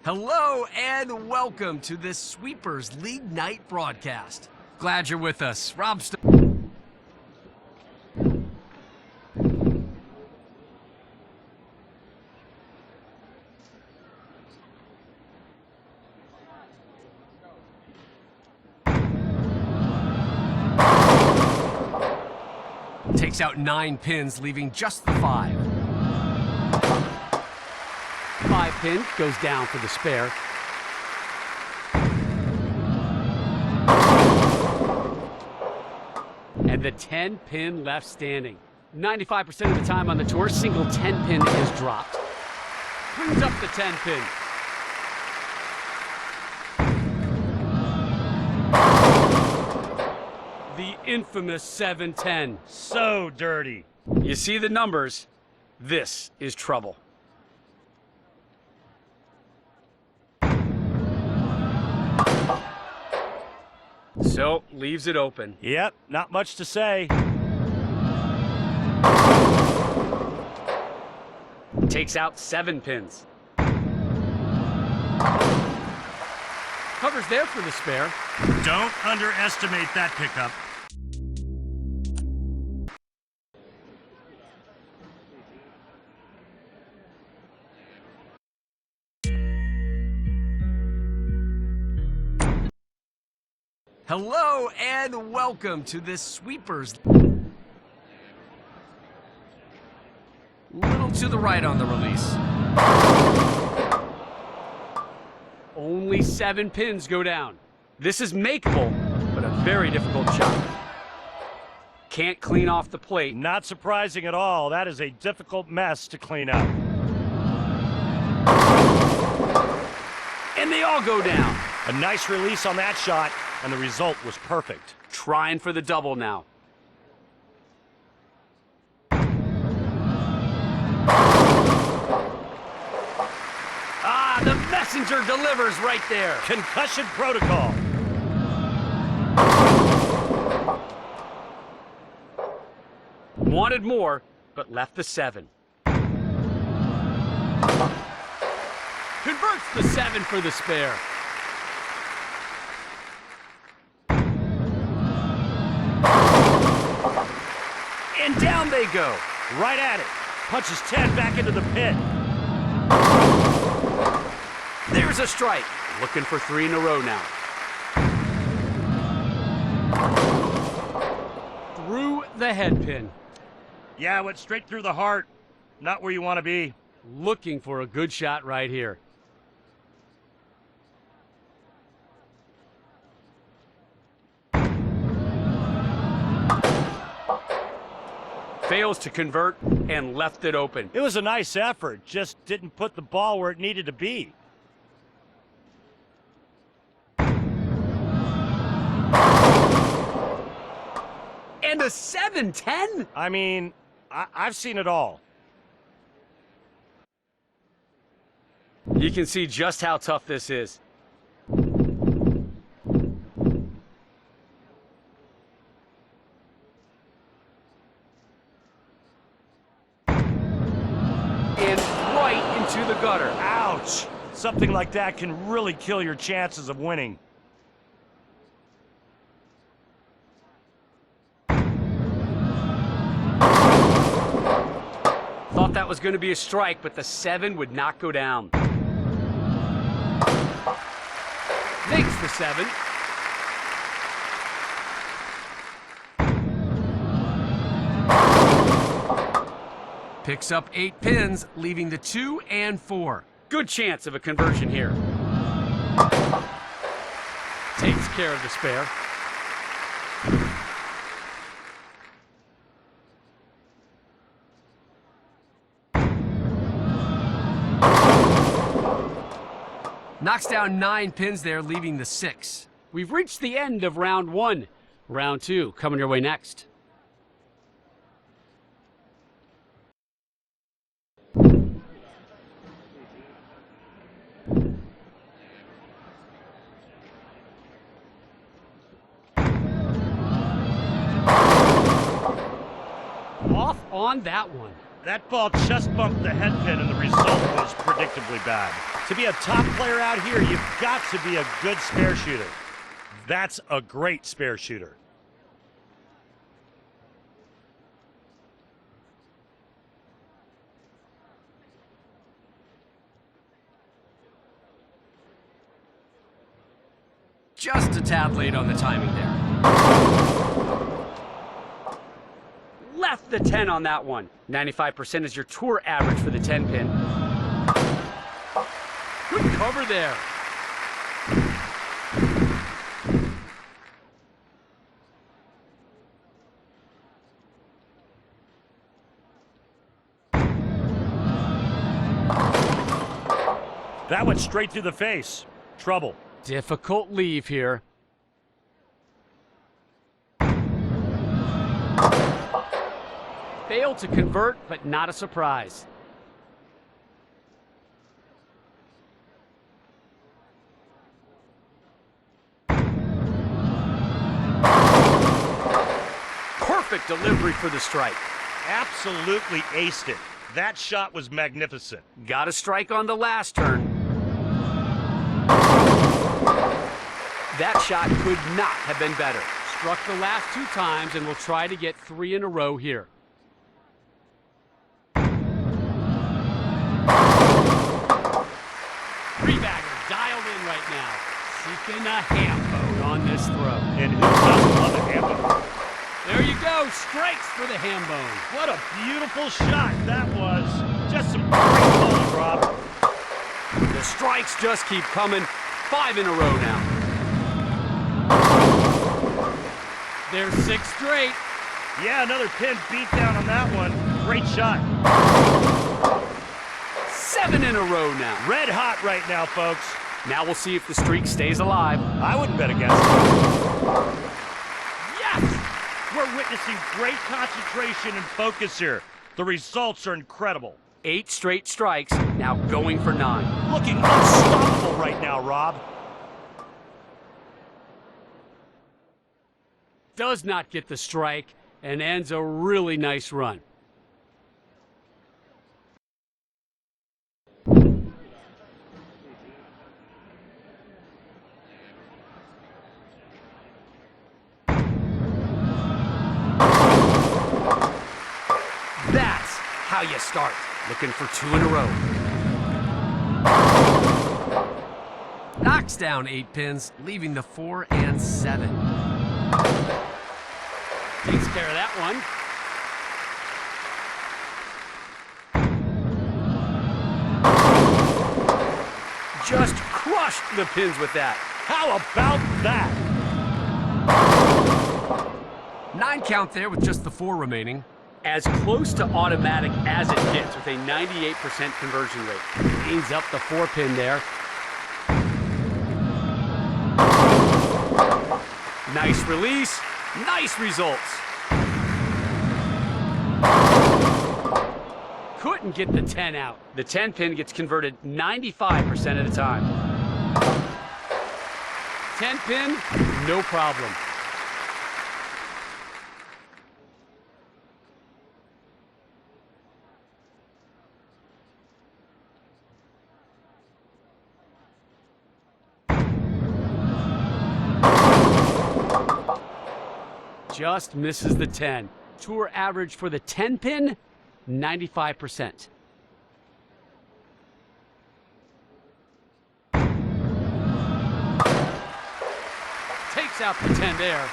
Hello and welcome to this Sweepers League Night broadcast. Glad you're with us. Rob takes out 9 pins, leaving just the 5. 5 pin goes down for the spare. And the 10 pin left standing. 95% of the time on the tour, single 10 pin is dropped. Brings up the 10 pin. The infamous 7-10. So dirty. You see the numbers. This is trouble. So, leaves it open. Yep, not much to say. Takes out 7 pins. Covers there for the spare. Don't underestimate that pickup. Hello and welcome to this Sweepers. Little to the right on the release. Only 7 pins go down. This is makeable, but a very difficult shot. Can't clean off the plate. Not surprising at all. That is a difficult mess to clean up. And they all go down. A nice release on that shot, and the result was perfect. Trying for the double now. Ah, the messenger delivers right there. Concussion protocol. Wanted more, but left the 7. Converts the 7 for the spare. And down they go. Right at it. Punches 10 back into the pit. There's a strike. Looking for 3 in a row now. Through the head pin. Yeah, went straight through the heart. Not where you want to be. Looking for a good shot right here. Fails to convert and left it open. It was a nice effort, just didn't put the ball where it needed to be. And a 7-10? I mean, I've seen it all. You can see just how tough this is. And right into the gutter. Ouch! Something like that can really kill your chances of winning. Thought that was going to be a strike, but the 7 would not go down. Makes the 7. Picks up 8 pins, leaving the 2 and 4. Good chance of a conversion here. Takes care of the spare. Knocks down 9 pins there, leaving the 6. We've reached the end of round 1. Round 2 coming your way next. Off on that one. That ball just bumped the head pin, and the result was predictably bad. To be a top player out here, you've got to be a good spare shooter. That's a great spare shooter. Just a tad late on the timing there. Left the 10 on that one. 95% is your tour average for the 10 pin. Good cover there. That went straight through the face. Trouble. Difficult leave here. Failed to convert, but not a surprise. Perfect delivery for the strike. Absolutely aced it. That shot was magnificent. Got a strike on the last turn. That shot could not have been better. Struck the last 2 times and will try to get 3 in a row here. Three-bagger dialed in right now. Seeking a ham bone on this throw. And who doesn't love a ham bone? There you go, strikes for the ham bone. What a beautiful shot that was. Just some great bowling, Rob. The strikes just keep coming. 5 in a row now. There's 6 straight. Yeah, another pin beat down on that one. Great shot. 7 in a row now. Red hot right now, folks. Now we'll see if the streak stays alive. I wouldn't bet against it. Yes! We're witnessing great concentration and focus here. The results are incredible. 8 straight strikes, now going for 9. Looking unstoppable right now, Rob. Does not get the strike and ends a really nice run. That's how you start. Looking for 2 in a row. Knocks down 8 pins, leaving the 4 and 7. Takes care of that one. Just crushed the pins with that. How about that? 9 count there with just the 4 remaining. As close to automatic as it gets with a 98% conversion rate. Cleans up the 4 pin there. Nice release, nice results. Couldn't get the 10 out. The 10 pin gets converted 95% of the time. 10 pin, no problem. Just misses the 10. Tour average for the 10 pin, 95%. Takes out the 10 there.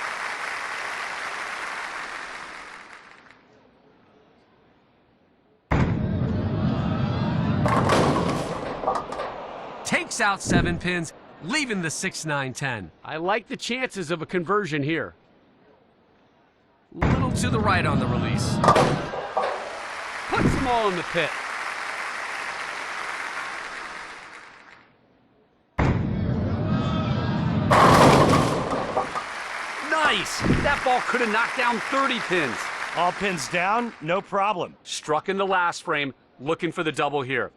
Takes out 7 pins, leaving the 6, 9, 10. I like the chances of a conversion here. Little to the right on the release. Puts them all in the pit. Nice! That ball could have knocked down 30 pins. All pins down, no problem. Struck in the last frame, looking for the double here.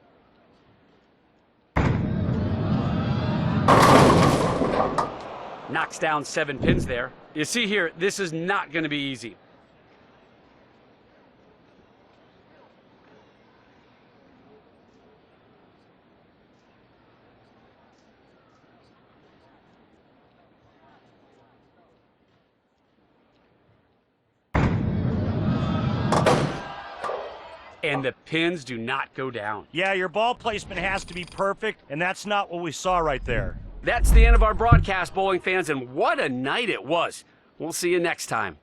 Knocks down 7 pins there. You see here, this is not going to be easy. and the pins do not go down. Yeah, your ball placement has to be perfect, and that's not what we saw right there. That's the end of our broadcast, bowling fans, and what a night it was. We'll see you next time.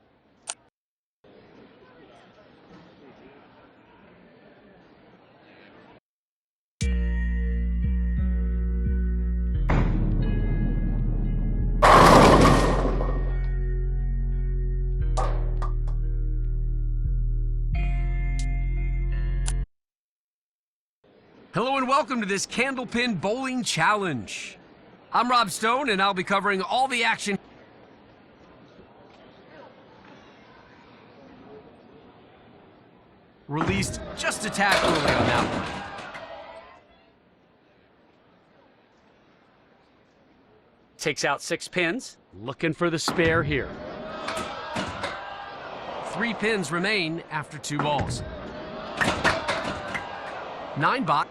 Hello and welcome to this Candlepin Bowling Challenge. I'm Rob Stone and I'll be covering all the action. Released just a tad early on that one. Takes out 6 pins, looking for the spare here. 3 pins remain after 2 balls. 9 box.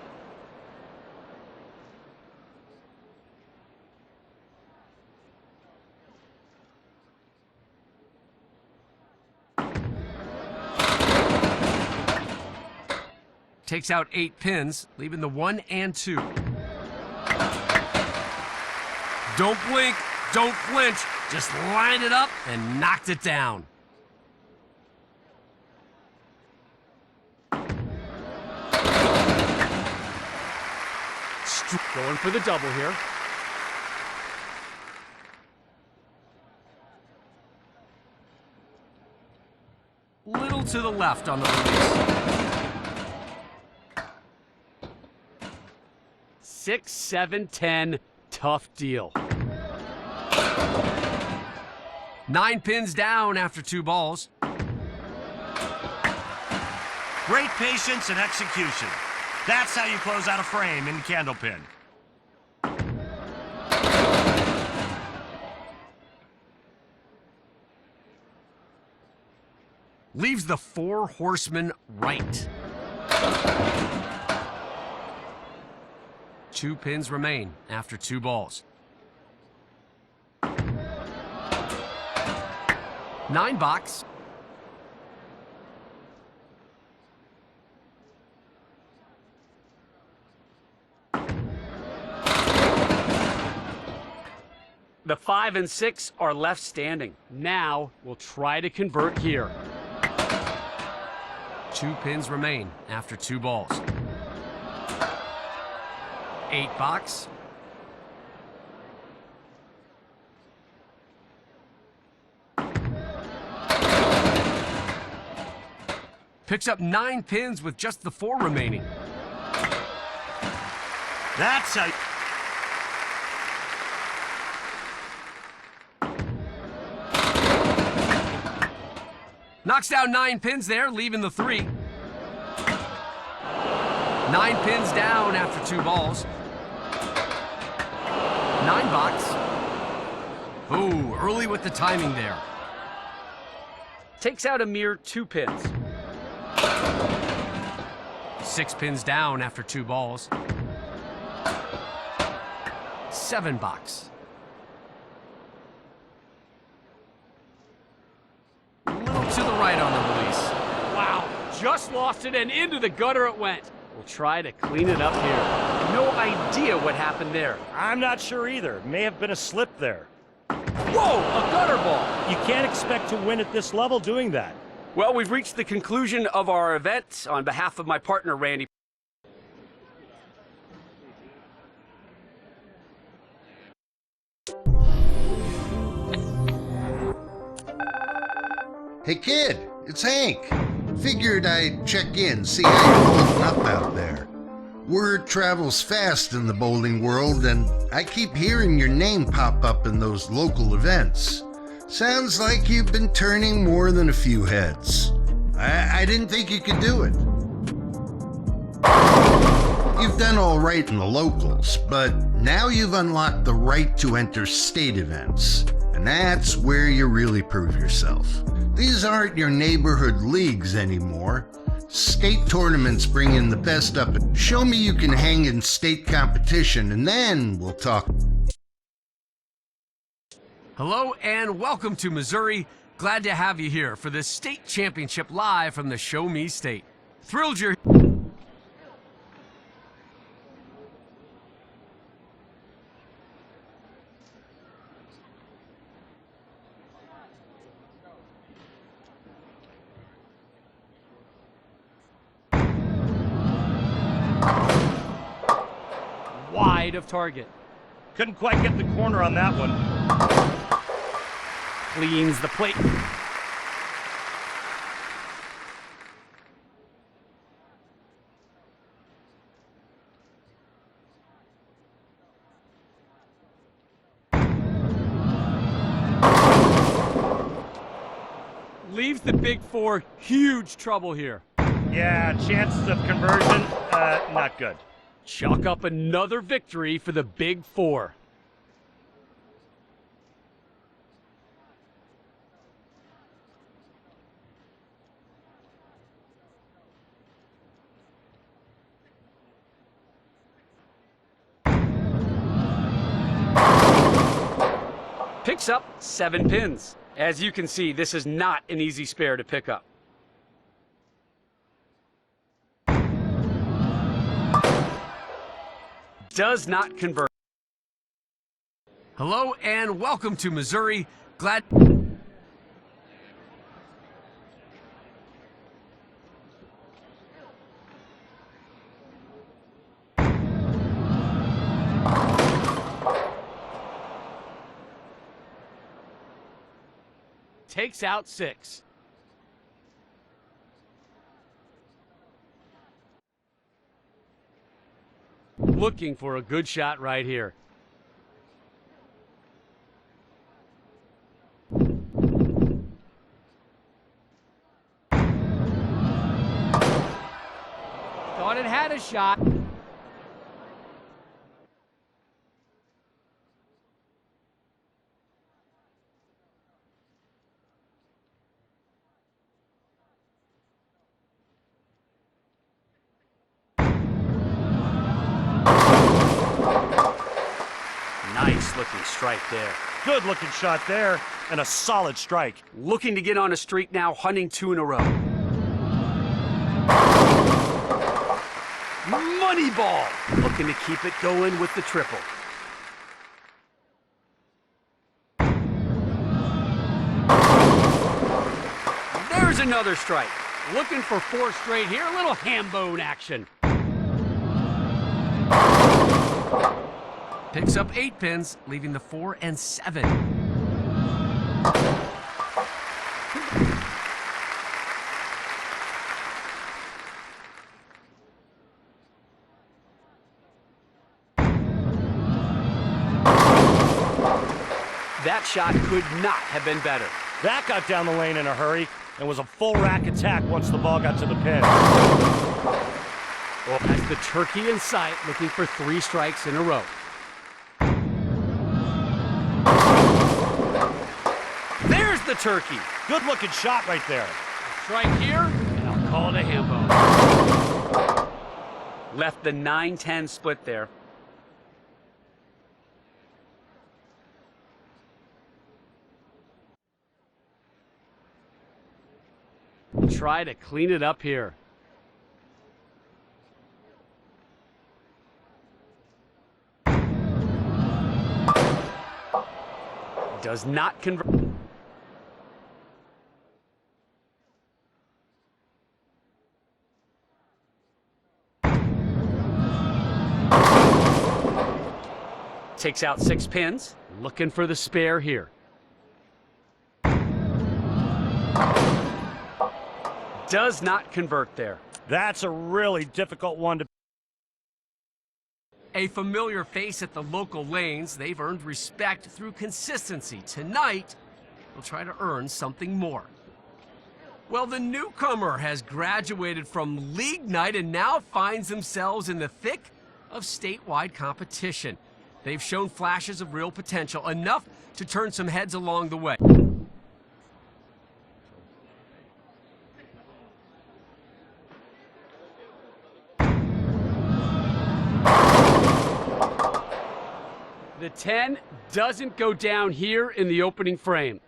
Takes out 8 pins, leaving the 1 and 2. Don't blink, don't flinch, just line it up and knocked it down. Going for the double here. Little to the left on the release. 6, 7, 10, tough deal. 9 pins down after 2 balls. Great patience and execution. That's how you close out a frame in Candlepin. Leaves the 4 horsemen right. 2 pins remain after 2 balls. 9 box. The 5 and 6 are left standing. Now we'll try to convert here. 2 pins remain after 2 balls. 8 box. Picks up 9 pins with just the 4 remaining. That's how... Knocks down 9 pins there, leaving the 3. 9 pins down after 2 balls. 9 box. Ooh, early with the timing there. Takes out a mere 2 pins. 6 pins down after 2 balls. 7 box. To the right on the release. Wow, just lost it and into the gutter it went. We'll try to clean it up here. No idea what happened there. I'm not sure either. May have been a slip there. Whoa, a gutter ball. You can't expect to win at this level doing that. Well, we've reached the conclusion of our event. On behalf of my partner, Randy. Hey kid, it's Hank. Figured I'd check in, see how you're holding up out there. Word travels fast in the bowling world, and I keep hearing your name pop up in those local events. Sounds like you've been turning more than a few heads. I didn't think you could do it. You've done all right in the locals, but now you've unlocked the right to enter state events, and that's where you really prove yourself. These aren't your neighborhood leagues anymore. State tournaments bring in the best up. Show me you can hang in state competition, and then we'll talk. Hello and welcome to Missouri. Glad to have you here for this state championship live from the Show Me State. Thrilled you're... Wide of target. Couldn't quite get the corner on that one. Cleans the plate. Leaves the big four huge trouble here. Yeah, chances of conversion, not good. Chalk up another victory for the big four. Picks up 7 pins. As you can see, this is not an easy spare to pick up. Does not convert. Hello and welcome to Missouri. Glad... Takes out 6. Looking for a good shot right here. Thought it had a shot. Nice looking strike there. Good looking shot there, and a solid strike. Looking to get on a streak now, hunting 2 in a row. Money ball. Looking to keep it going with the triple. There's another strike. Looking for 4 straight here. A little ham bone action. Picks up 8 pins, leaving the 4 and 7. That shot could not have been better. That got down the lane in a hurry and was a full rack attack once the ball got to the pin. Well, that's the turkey in sight, looking for 3 strikes in a row. There's the turkey. Good looking shot right there. Strike here, and I'll call it a ham bone. Left the 9-10 split there. Try to clean it up here. Does not convert. Takes out 6 pins, looking for the spare here. Does not convert there. That's a really difficult one to... A familiar face at the local lanes, they've earned respect through consistency. Tonight, they'll try to earn something more. Well, the newcomer has graduated from league night and now finds themselves in the thick of statewide competition. They've shown flashes of real potential, enough to turn some heads along the way. The 10 doesn't go down here in the opening frame.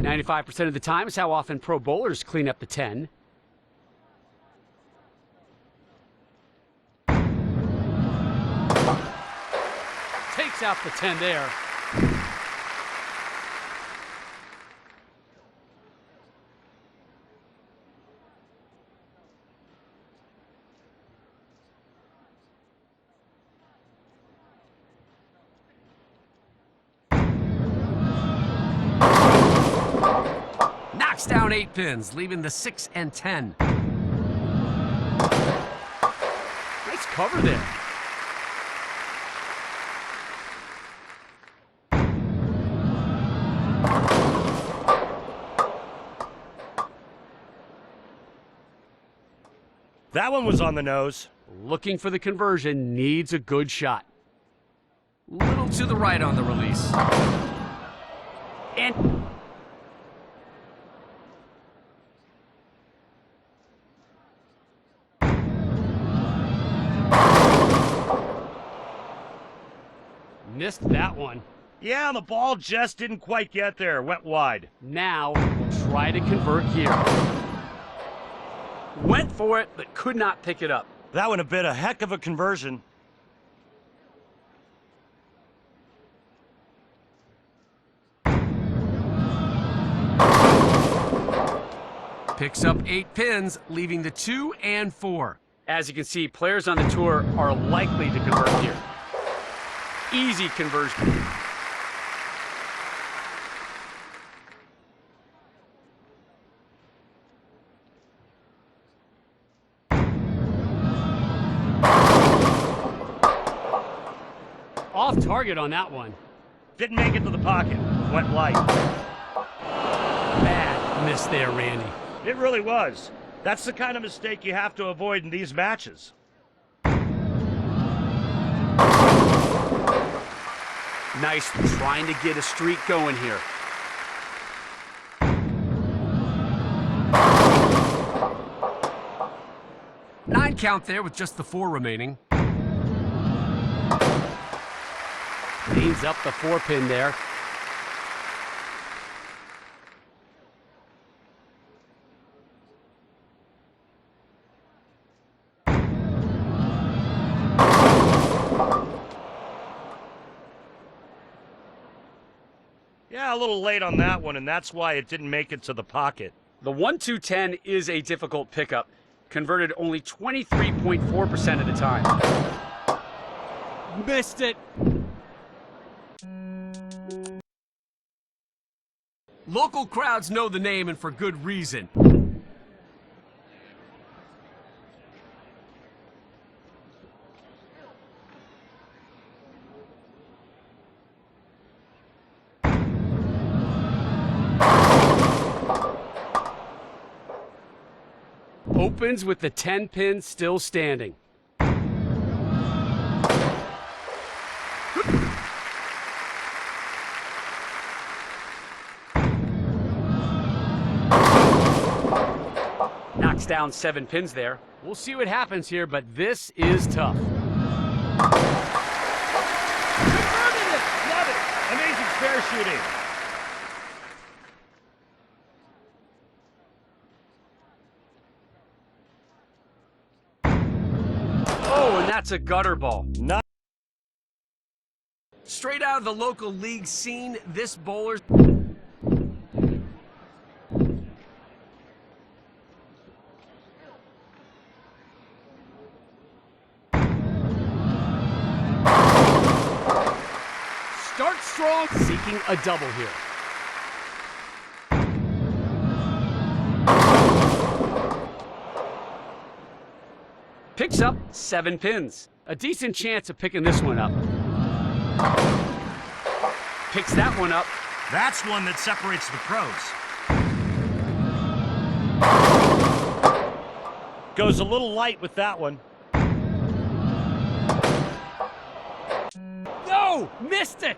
95% of the time is how often pro bowlers clean up the 10. Takes out the 10 there. Knocks down 8 pins, leaving the 6 and 10. Nice cover there. That one was on the nose. Looking for the conversion, needs a good shot. Little to the right on the release. And missed that one. Yeah, the ball just didn't quite get there. Went wide. Now we'll try to convert here. Went for it, but could not pick it up. That would have been a heck of a conversion. Picks up 8 pins, leaving the 2 and 4. As you can see, players on the tour are likely to convert here. Easy conversion. Off target on that one. Didn't make it to the pocket. Went light. Bad miss there, Randy. It really was. That's the kind of mistake you have to avoid in these matches. Nice trying to get a streak going here. Nine count there with just the 4 remaining. Cleans up the 4 pin there. Yeah, a little late on that one, and that's why it didn't make it to the pocket. The 1-2-10 is a difficult pickup. Converted only 23.4% of the time. Missed it. Local crowds know the name, and for good reason. Opens with the 10 pin still standing. Knocks down 7 pins there. We'll see what happens here, but this is tough. Converted it! Love it! Amazing spare shooting. Oh, and that's a gutter ball. Not Straight out of the local league scene, this bowler... Start strong, seeking a double here. Picks up 7 pins. A decent chance of picking this one up. Picks that one up. That's one that separates the pros. Goes a little light with that one. No! Missed it!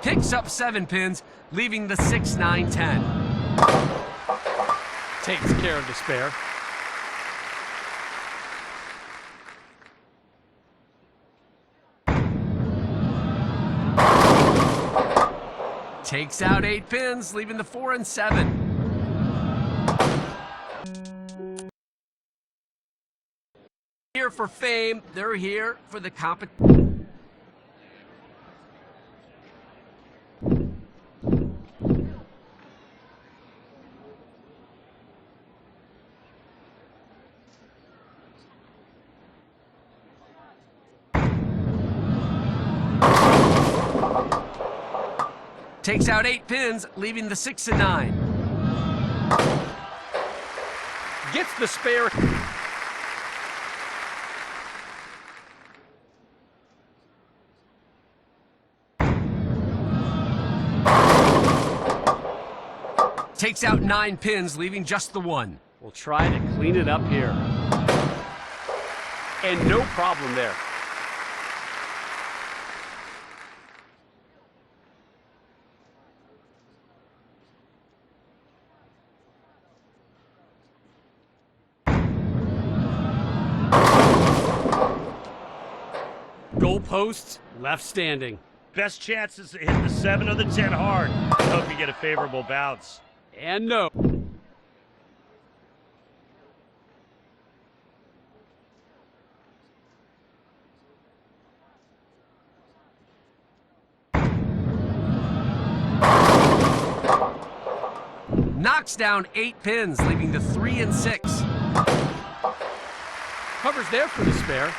Picks up 7 pins, leaving the 6, 9, 10. Takes care of the spare. Takes out 8 pins, leaving the 4 and 7. Here for fame, they're here for the competition. Takes out 8 pins, leaving the 6 and 9. Gets the spare. Takes out 9 pins, leaving just the 1. We'll try to clean it up here. And no problem there. Goalposts left standing. Best chances to hit the 7 or the 10 hard. I hope you get a favorable bounce. And no. Knocks down 8 pins, leaving the 3 and 6. Covers there for the spare.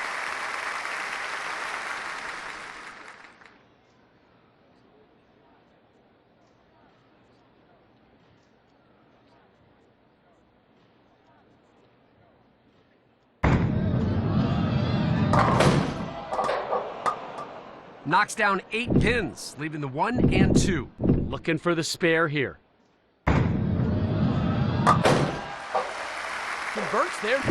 Knocks down 8 pins, leaving the 1 and 2. Looking for the spare here. Converts there.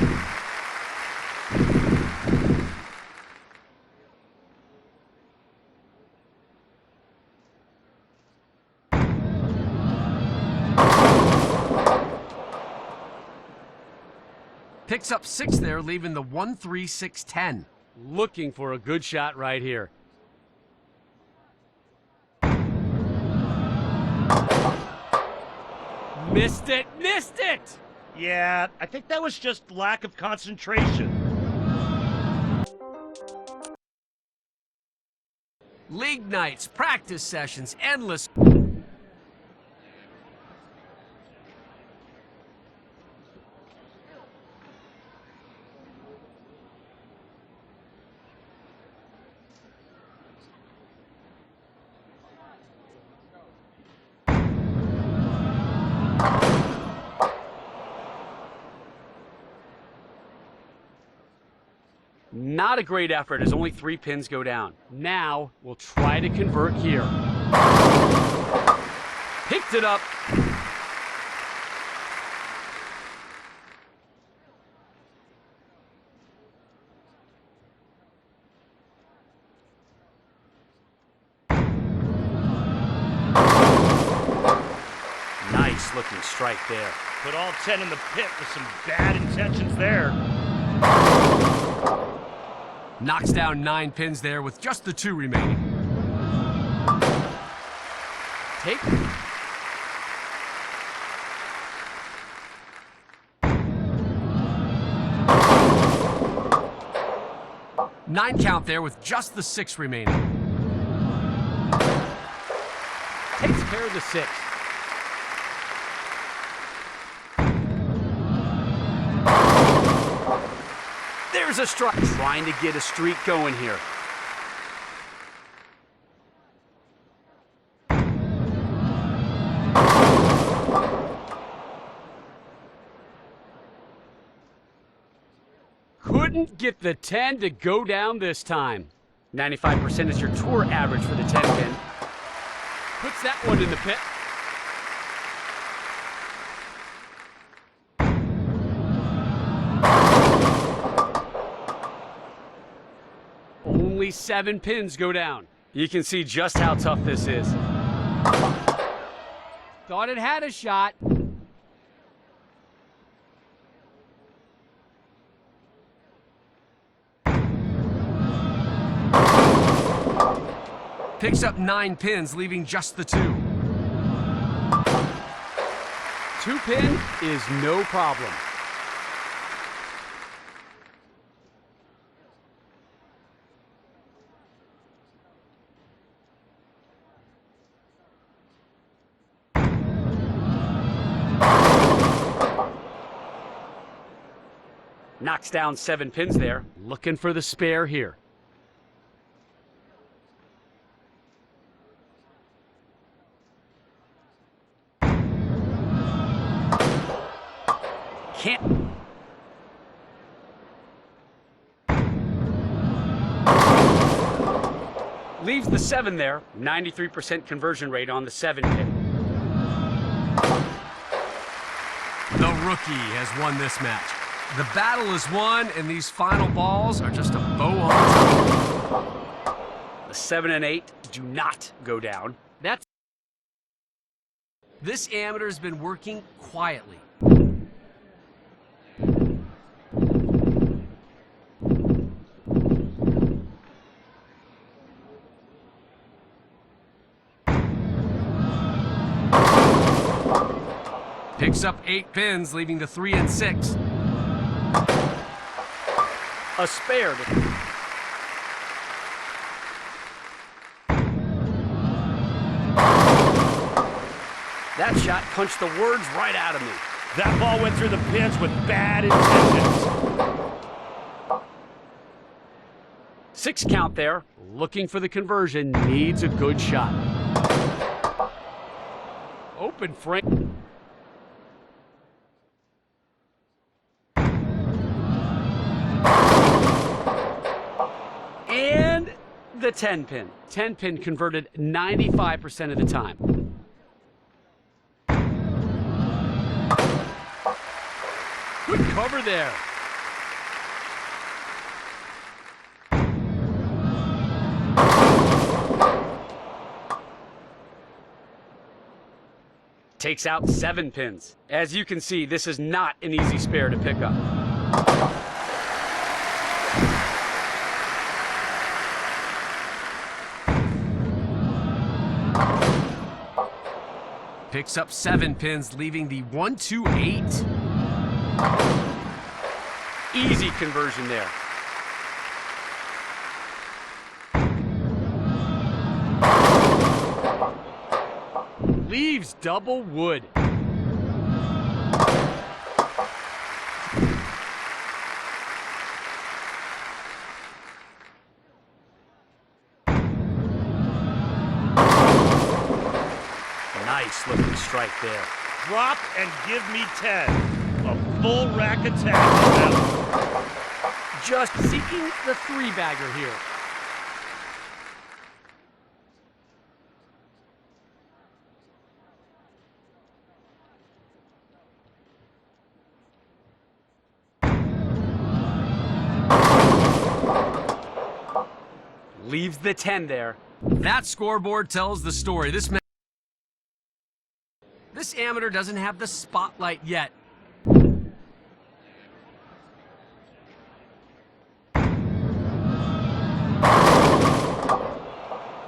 Picks up 6 there, leaving the 1, 3, 6, 10. Looking for a good shot right here. Missed it, missed it! Yeah, I think that was just lack of concentration. League nights, practice sessions, endless. Not a great effort as only 3 pins go down. Now we'll try to convert here. Picked it up. Nice looking strike there. Put all 10 in the pit with some bad intentions there. Knocks down 9 pins there with just the 2 remaining. Take. Nine count there with just the 6 remaining. Takes care of the 6. There's a strike. Trying to get a streak going here. Couldn't get the 10 to go down this time. 95% is your tour average for the 10 pin. Puts that one in the pit. Only 7 pins go down. You can see just how tough this is. Thought it had a shot. Picks up 9 pins, leaving just the 2. 2-pin is no problem. Knocks down 7 pins there. Looking for the spare here. Can't. Leaves the 7 there. 93% conversion rate on the 7-pin. The rookie has won this match. The battle is won, and these final balls are just a bow on top. The 7 and 8 do not go down. This amateur's been working quietly. Picks up 8 pins, leaving the 3 and 6. A spare. That shot punched the words right out of me. That ball went through the pins with bad intentions. 6 count there. Looking for the conversion, needs a good shot. Open frame. And the 10-pin. 10-pin converted 95% of the time. Good cover there. Takes out 7 pins. As you can see, this is not an easy spare to pick up. Picks up 7 pins, leaving the 1, 2, 8. Easy conversion there. Leaves double wood. Nice looking strike there. Drop and give me 10. A full rack attack. Just seeking the 3-bagger here. Leaves the 10 there. That scoreboard tells the story. This amateur doesn't have the spotlight yet.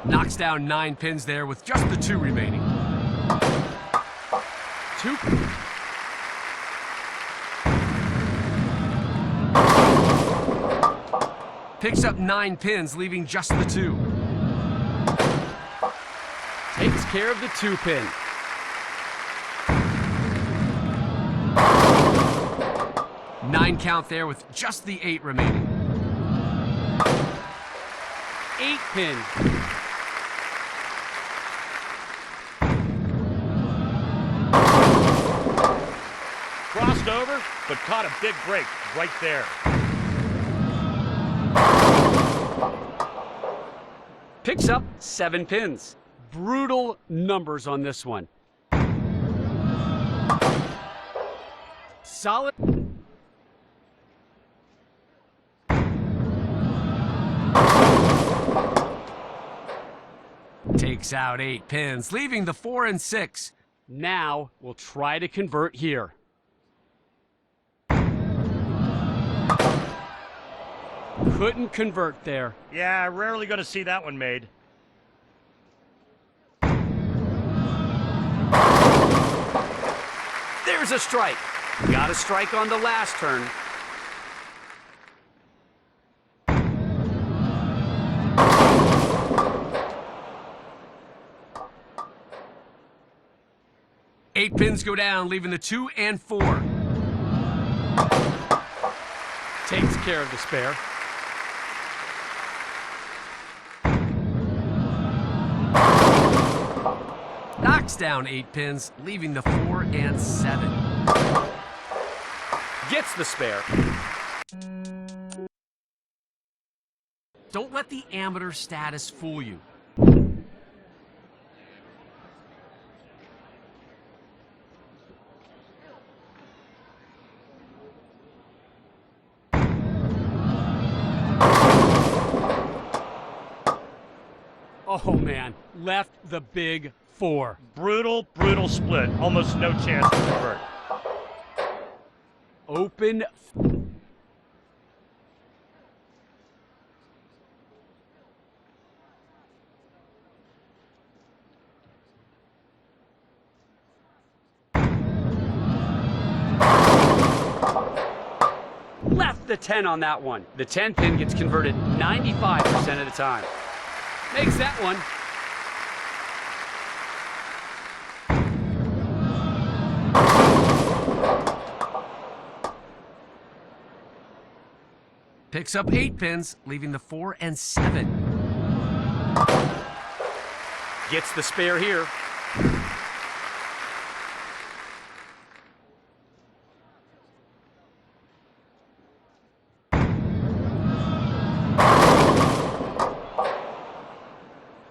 Knocks down 9 pins there with just the 2 remaining. 2. Picks up 9 pins, leaving just the 2. Takes care of the 2-pin. Nine count there with just the 8 remaining. 8 pin. Crossed over, but caught a big break right there. Picks up 7 pins. Brutal numbers on this one. Solid. Takes out 8 pins, leaving the 4 and 6. Now we'll try to convert here. Couldn't convert there. Yeah, rarely going to see that one made. There's a strike. Got a strike on the last turn. Eight pins go down, leaving the 2 and 4. Takes care of the spare. Knocks down 8 pins, leaving the 4 and 7. Gets the spare. Don't let the amateur status fool you. Oh man, left the big 4. Brutal, brutal split. Almost no chance to convert. Open. Left the 10 on that one. The 10 pin gets converted 95% of the time. Makes that one. Picks up 8 pins, leaving the 4 and 7. Gets the spare here.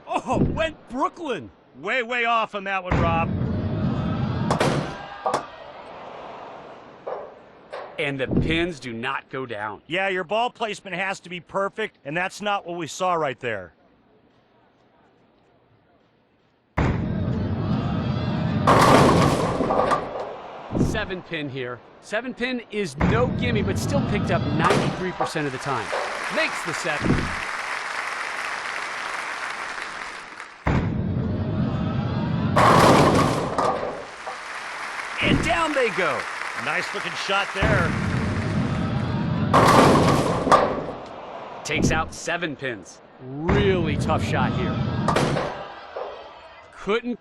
Oh, went Brooklyn. Way, way off on that one, Rob. And the pins do not go down. Yeah, your ball placement has to be perfect, and that's not what we saw right there. Seven pin here. 7 pin is no gimme, but still picked up 93% of the time. Makes the 7. And down they go. Nice looking shot there. Takes out 7 pins. Really tough shot here. Couldn't.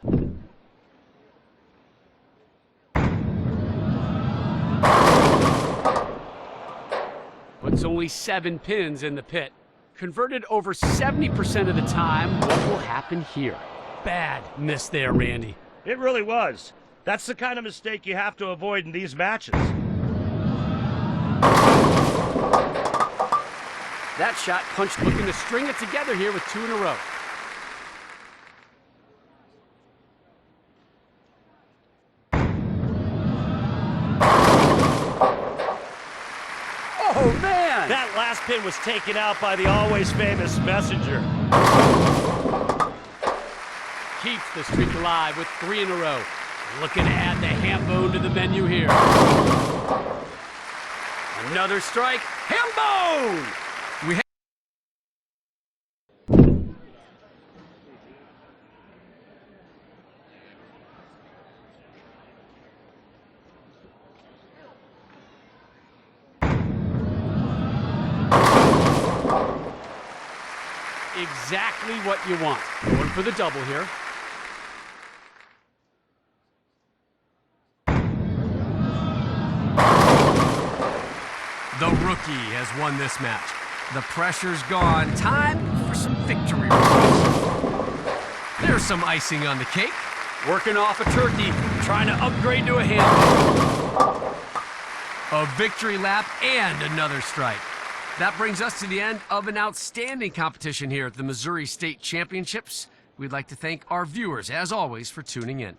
Puts only 7 pins in the pit. Converted over 70% of the time. What will happen here? Bad miss there, Randy. It really was. That's the kind of mistake you have to avoid in these matches. That shot punched, looking to string it together here with 2 in a row. Oh, man! That last pin was taken out by the always famous Messenger. Keeps the streak alive with 3 in a row. Looking to add the ham bone to the menu here. Another strike. Ham bone! Exactly what you want. Going for the double here. The rookie has won this match. The pressure's gone. Time for some victory rounds. There's some icing on the cake. Working off a turkey, trying to upgrade to a ham. A victory lap and another strike. That brings us to the end of an outstanding competition here at the Missouri State Championships. We'd like to thank our viewers, as always, for tuning in.